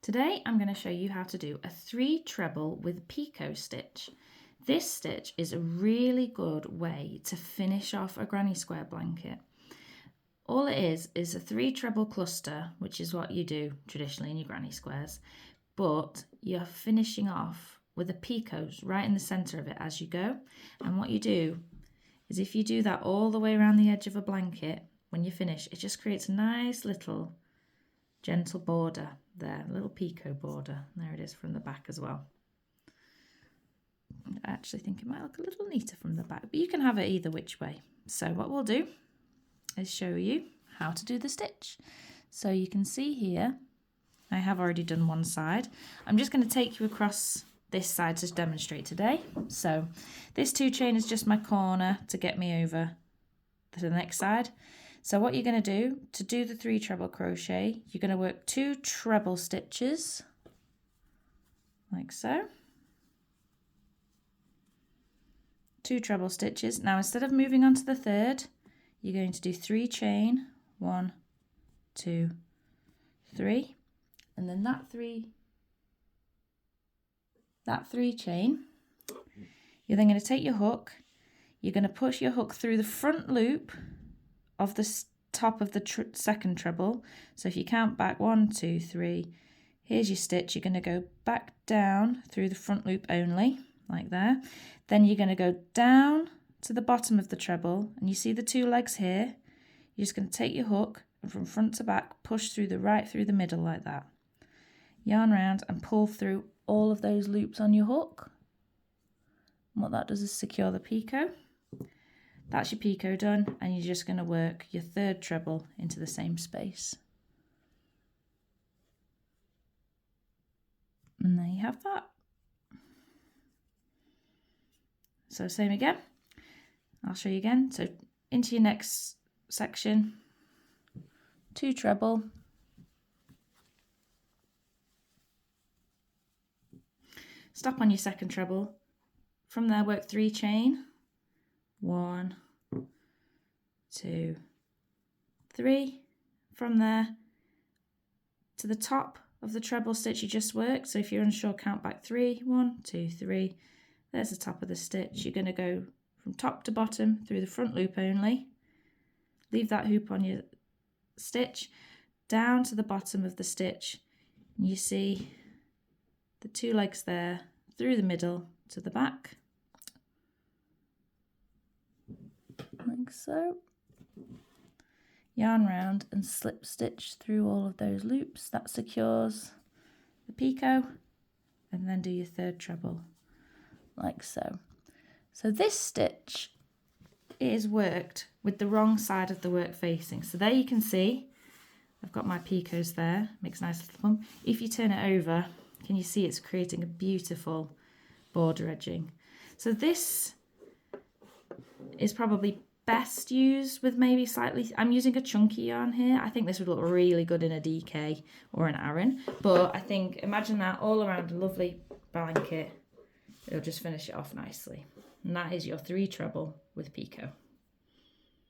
Today I'm going to show you how to do a 3 treble with picot stitch. This stitch is a really good way to finish off a granny square blanket. All it is a 3 treble cluster, which is what you do traditionally in your granny squares, but you're finishing off with a picot right in the centre of it as you go. And what you do is if you do that all the way around the edge of a blanket, when you finish, it just creates a nice little gentle border there, a little picot border. There it is from the back as well. I actually think it might look a little neater from the back, but you can have it either which way. So what we'll do is show you how to do the stitch. So you can see here, I have already done one side. I'm just going to take you across this side to demonstrate today. So this 2 chain is just my corner to get me over to the next side. So what you're going to do the 3 treble crochet, you're going to work 2 treble stitches, like so. 2 treble stitches. Now instead of moving on to the 3rd, you're going to do 3 chain, 1, 2, 3, and then that 3 chain, you're then going to take your hook, you're going to push your hook through the front loop of the top of the 2nd treble. So if you count back 1, 2, 3, here's your stitch. You're going to go back down through the front loop only, like there. Then you're going to go down to the bottom of the treble, and you see the 2 legs here. You're just going to take your hook and from front to back push through right through the middle like that. Yarn round and pull through all of those loops on your hook. And what that does is secure the picot. That's your picot done, and you're just going to work your 3rd treble into the same space. And there you have that. So same again. I'll show you again. So into your next section, 2 treble. Stop on your 2nd treble. From there work 3 chain. 1, 2, 3. From there to the top of the treble stitch you just worked. So if you're unsure, count back 3. 1, 2, 3. There's the top of the stitch. You're going to go from top to bottom through the front loop only. Leave that hoop on your stitch down to the bottom of the stitch. And you see the 2 legs there through the middle to the back. Like so. Yarn round and slip stitch through all of those loops. That secures the picot, and then do your 3rd treble like so. So this stitch is worked with the wrong side of the work facing. So there you can see I've got my picots there, makes a nice little bump. If you turn it over, can you see it's creating a beautiful border edging. So this is probably best used with maybe slightly, I'm using a chunky yarn here. I think this would look really good in a DK or an Aran, but I think imagine that all around a lovely blanket. It'll just finish it off nicely. And that is your 3 treble with picot.